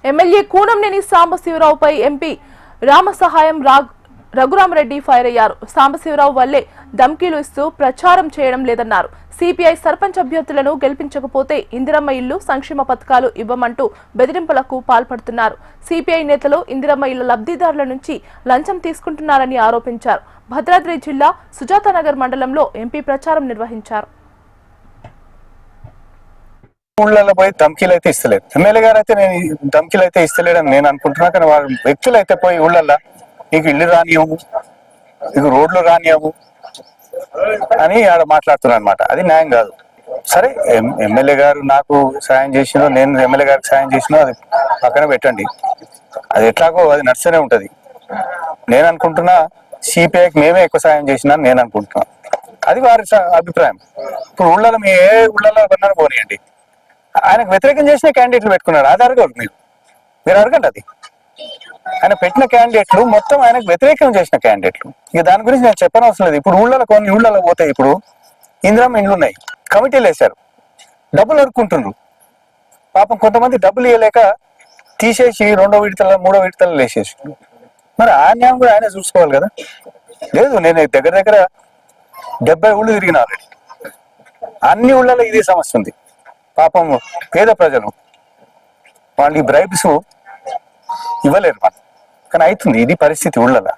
MLA Kunamneni సాంబశివరావుపై MP Ramasahayam Raghurama Reddy fire అయ్యారు. సాంబశివరావు వల్లే ధమ్కీలు ఇస్తూ ప్రచారం చేయడం లేదన్నారు. సిపిఐ సర్పంచ్ అభ్యర్థులను గెలిపించకపోతే ఇందిరమ్మ ఇల్లు, సంక్షేమ పథకాలు ఇవ్వమంటూ బెదిరింపులకు పాల్పడుతున్నారు. సిపిఐ నేతలు ఇందిరమ్మ ఇళ్ల లబ్ధిదారుల నుంచి లంచం తీసుకుంటున్నారని ఆరోపించారు. భద్రాద్రి జిల్లా సుజాతానగర్ మండలంలో ఎంపీ ప్రచారం నిర్వహించారు. ఊళ్ళలో పోయి ధమ్కీలు అయితే ఇస్తలేదు. ఎమ్మెల్యే గారు అయితే నేను ధమ్కీలు అయితే ఇస్తలేడని నేను అనుకుంటున్నా. కానీ వారి వ్యక్తులు అయితే పోయి ఊళ్ళల్లో నీకు ఇల్లు రానియము, నీకు రోడ్లు రానియము అని ఆడ మాట్లాడుతున్నారు అనమాట. అది న్యాయం కాదు. సరే, ఎమ్మెల్యే గారు నాకు సాయం చేసినో, నేను ఎమ్మెల్యే గారికి సాయం చేసినో అది పక్కన పెట్టండి. అది ఎట్లాగో అది నడుస్తూనే ఉంటది. నేను అనుకుంటున్నా సిపిఐకి మేమే ఎక్కువ సాయం చేసినా నేను అనుకుంటున్నా. అది వారి అభిప్రాయం. ఇప్పుడు ఊళ్ళలో మీ ఏ ఊళ్ళలో కొన్నారో పోనీయండి, ఆయనకు వ్యతిరేకం చేసిన క్యాండిడేట్లు పెట్టుకున్నారు. అది అడగదు మీరు అడగండి. అది ఆయన పెట్టిన క్యాండిడేట్లు మొత్తం ఆయనకు వ్యతిరేకం చేసిన క్యాండిడేట్లు. ఇక దాని గురించి నేను చెప్పనవసరం లేదు. ఇప్పుడు ఊళ్ళలో కొన్ని ఊళ్ళలో పోతాయి. ఇప్పుడు ఇందిరమ్మ ఇండ్లు ఉన్నాయి, కమిటీలు వేశారు, డబ్బులు అడుక్కుంటుండ్రు. పాపం కొంతమంది డబ్బులు ఇవ్వలేక తీసేసి 2వ విడతల 3వ విడతలు వేసేసి, మరి ఆ న్యాయం కూడా ఆయన చూసుకోవాలి కదా. లేదు, నేను దగ్గర 70 ఊళ్ళు తిరిగిన ఆల్రెడీ. అన్ని ఊళ్ళలో ఇదే సమస్య ఉంది. పాపం పేద ప్రజలు వాళ్ళు ఈ బ్రైబ్స్ ఇవ్వలేరు. కానీ అవుతుంది, ఇది పరిస్థితి ఊళ్ళలో.